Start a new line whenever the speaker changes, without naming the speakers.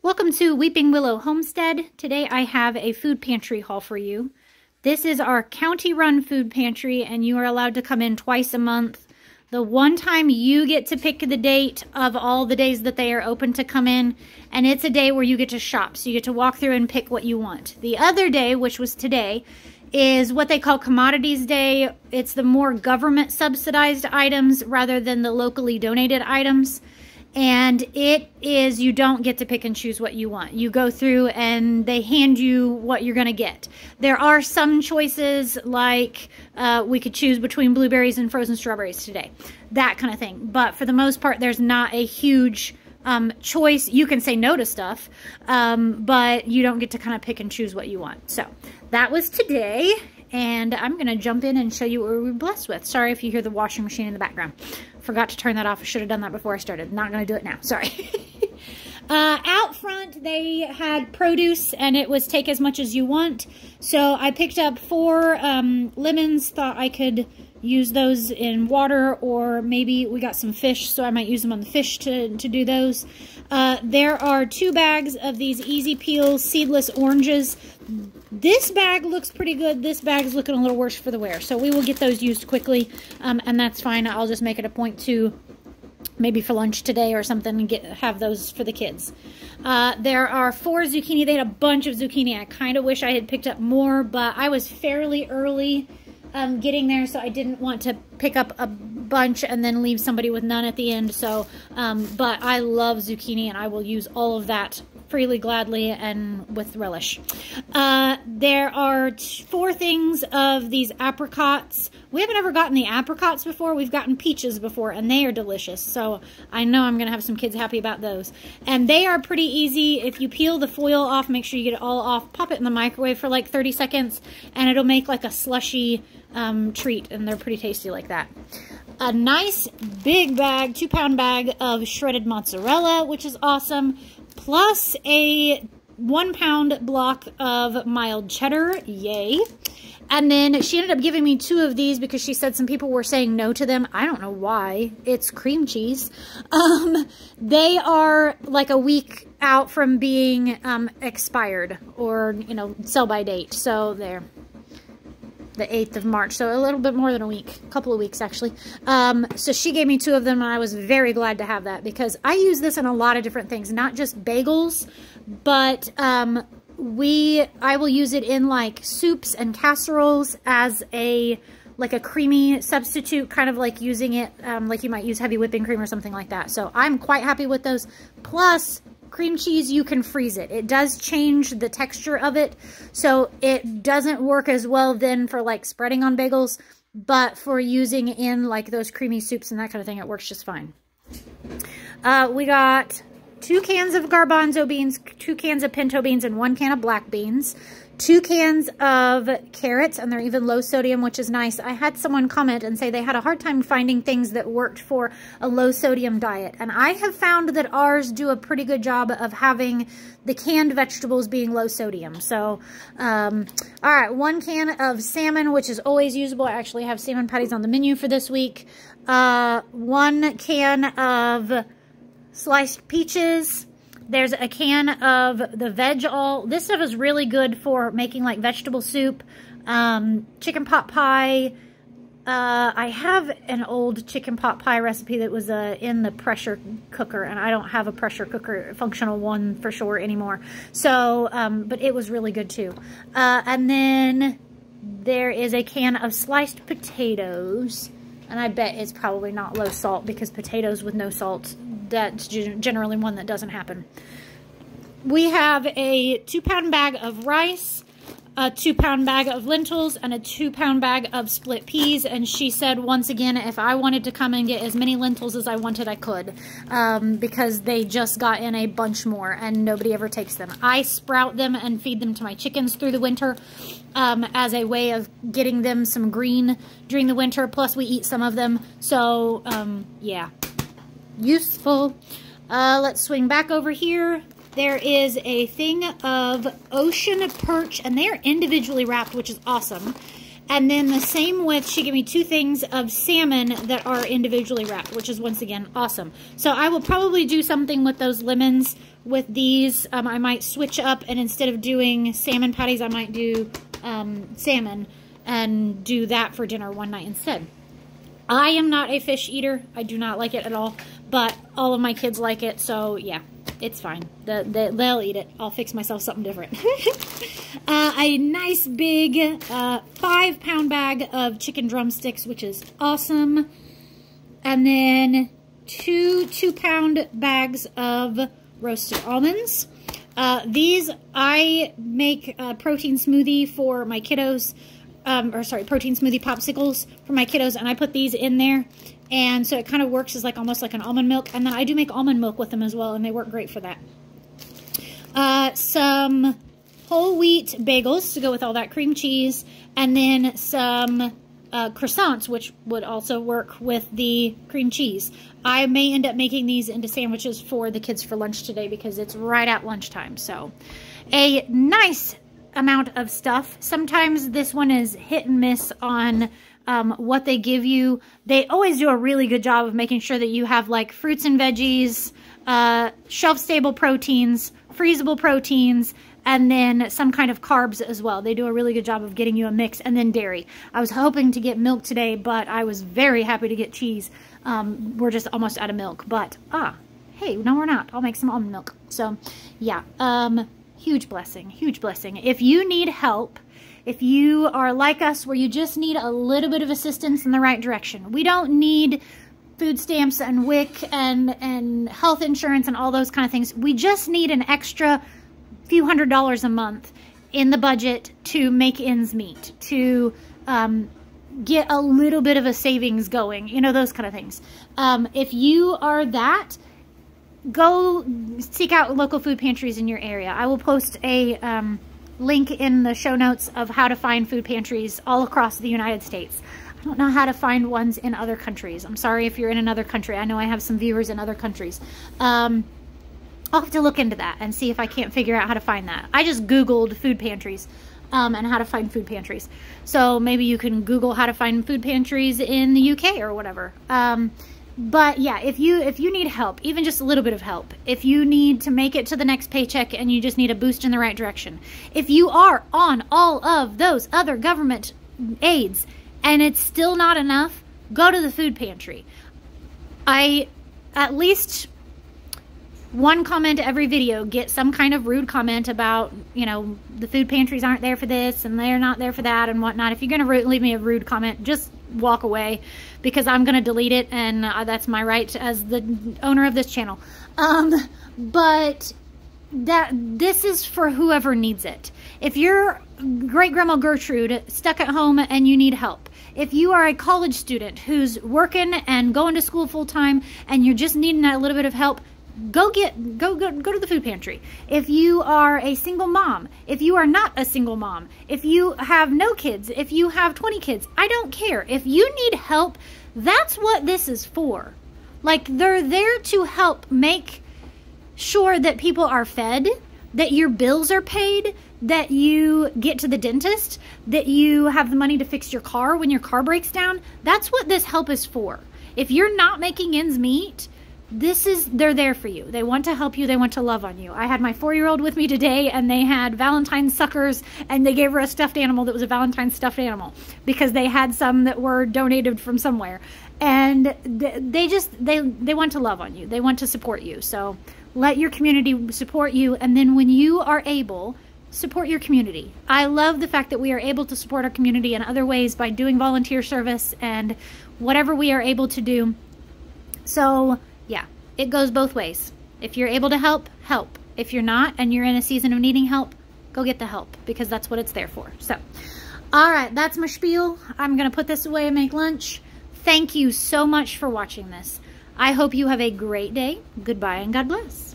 Welcome to Weeping Willow Homestead. Today I have a food pantry haul for you. This is our county-run food pantry, and you are allowed to come in twice a month. The one time you get to pick the date of all the days that they are open to come in, and it's a day where you get to shop, so you get to walk through and pick what you want. The other day, which was today, is what they call Commodities Day. It's the more government-subsidized items rather than the locally donated items. And it is, you don't get to pick and choose what you want. You go through and they hand you what you're going to get. There are some choices, like we could choose between blueberries and frozen strawberries today. That kind of thing. But for the most part, there's not a huge choice. You can say no to stuff, but you don't get to kind of pick and choose what you want. So that was today. And I'm going to jump in and show you what we were blessed with. Sorry if you hear the washing machine in the background. Forgot to turn that off. I should have done that before I started. Not going to do it now. Sorry. Out front, they had produce, and it was take as much as you want. So I picked up 4 lemons. Thought I could use those in water, or maybe we got some fish, so I might use them on the fish to do those. There are 2 bags of these easy peel seedless oranges. This bag looks pretty good. This bag is looking a little worse for the wear. So we will get those used quickly, and that's fine. I'll just make it a point to maybe for lunch today or something and have those for the kids. There are 4 zucchini. They had a bunch of zucchini. I kind of wish I had picked up more, but I was fairly early getting there, so I didn't want to pick up a bunch and then leave somebody with none at the end. So, but I love zucchini, and I will use all of that freely, gladly, and with relish. There are 4 things of these apricots. We haven't ever gotten the apricots before. We've gotten peaches before, and they are delicious. So I know I'm going to have some kids happy about those. And they are pretty easy. If you peel the foil off, make sure you get it all off. Pop it in the microwave for like 30 seconds, and it'll make like a slushy treat, and they're pretty tasty like that. A nice big bag, 2-pound bag of shredded mozzarella, which is awesome, plus a 1-pound block of mild cheddar. Yay. And then she ended up giving me 2 of these because she said some people were saying no to them. I don't know why. It's cream cheese. They are like a week out from being expired, or, you know, sell by date. So they're the 8th of March, so a little bit more than a week, a couple of weeks actually. So she gave me 2 of them, and I was very glad to have that because I use this in a lot of different things, not just bagels, but I will use it in like soups and casseroles as like a creamy substitute, kind of like using it like you might use heavy whipping cream or something like that. So I'm quite happy with those. Plus, cream cheese, you can freeze it. It does change the texture of it, so it doesn't work as well then for like spreading on bagels, but for using in like those creamy soups and that kind of thing, it works just fine. We got 2 cans of garbanzo beans, 2 cans of pinto beans, and 1 can of black beans. 2 cans of carrots, and they're even low sodium, which is nice. I had someone comment and say they had a hard time finding things that worked for a low sodium diet, and I have found that ours do a pretty good job of having the canned vegetables being low sodium. So, all right, 1 can of salmon, which is always usable. I actually have salmon patties on the menu for this week. 1 can of sliced peaches. There's a can of the veg all. This stuff is really good for making like vegetable soup, chicken pot pie. I have an old chicken pot pie recipe that was in the pressure cooker, and I don't have a pressure cooker, functional one for sure anymore. So, but it was really good too. And then there is a can of sliced potatoes, and I bet it's probably not low salt because potatoes with no salt, that's generally one that doesn't happen. We have a 2-pound bag of rice, a 2-pound bag of lentils, and a 2-pound bag of split peas. And she said, once again, if I wanted to come and get as many lentils as I wanted, I could, because they just got in a bunch more, and nobody ever takes them. I sprout them and feed them to my chickens through the winter as a way of getting them some green during the winter. Plus, we eat some of them. So, yeah. Useful. Let's swing back over here. There is a thing of ocean perch, and they are individually wrapped, which is awesome. And then the same with, she gave me 2 things of salmon that are individually wrapped, which is once again awesome. So I will probably do something with those lemons with these. I might switch up, and instead of doing salmon patties, I might do salmon and do that for dinner one night instead. I am not a fish eater. I do not like it at all, but all of my kids like it, so yeah, it's fine. They'll eat it. I'll fix myself something different. A nice big 5-pound bag of chicken drumsticks, which is awesome. And then 2 2-pound bags of roasted almonds. These, I make a protein smoothie for my kiddos. Protein smoothie popsicles for my kiddos, and I put these in there, and so it kind of works as like almost like an almond milk, and then I do make almond milk with them as well, and they work great for that. Some whole wheat bagels to go with all that cream cheese, and then some croissants, which would also work with the cream cheese. I may end up making these into sandwiches for the kids for lunch today because it's right at lunchtime. So a nice amount of stuff. Sometimes this one is hit and miss on what they give you. They always do a really good job of making sure that you have like fruits and veggies, shelf-stable proteins, freezable proteins, and then some kind of carbs as well. They do a really good job of getting you a mix, and then dairy. I was hoping to get milk today, but I was very happy to get cheese. We're just almost out of milk, but hey, no we're not. I'll make some almond milk. So yeah, huge blessing, huge blessing. If you need help, if you are like us where you just need a little bit of assistance in the right direction, we don't need food stamps and WIC and health insurance and all those kind of things. We just need an extra few $100s a month in the budget to make ends meet, to get a little bit of a savings going, you know, those kind of things. If you are that, go seek out local food pantries in your area. I will post a link in the show notes of how to find food pantries all across the United States. I don't know how to find ones in other countries. I'm sorry if you're in another country. I know I have some viewers in other countries. I'll have to look into that and see if I can't figure out how to find that. I just Googled food pantries and how to find food pantries. So maybe you can Google how to find food pantries in the UK or whatever. But yeah, if you need help, even just a little bit of help, if you need to make it to the next paycheck and you just need a boost in the right direction, if you are on all of those other government aids and it's still not enough, go to the food pantry. At least one comment every video, get some kind of rude comment about, you know, the food pantries aren't there for this and they're not there for that and whatnot. If you're going to leave me a rude comment, just walk away, because I'm going to delete it, and that's my right as the owner of this channel. But this is for whoever needs it. If you're great-grandma Gertrude stuck at home and you need help, if you are a college student who's working and going to school full-time and you're just needing a little bit of help, go to the food pantry. If you are a single mom, if you are not a single mom, if you have no kids, if you have 20 kids, I don't care. If you need help, that's what this is for. Like, they're there to help make sure that people are fed, that your bills are paid, that you get to the dentist, that you have the money to fix your car when your car breaks down. That's what this help is for. If you're not making ends meet, they're there for you. They want to help you. They want to love on you. I had my 4-year-old with me today, and they had Valentine's suckers, and they gave her a stuffed animal that was a Valentine's stuffed animal because they had some that were donated from somewhere. And they want to love on you. They want to support you. So let your community support you, and then when you are able, support your community. I love the fact that we are able to support our community in other ways by doing volunteer service and whatever we are able to do. So yeah, it goes both ways. If you're able to help, help. If you're not and you're in a season of needing help, go get the help, because that's what it's there for. So, all right, that's my spiel. I'm going to put this away and make lunch. Thank you so much for watching this. I hope you have a great day. Goodbye and God bless.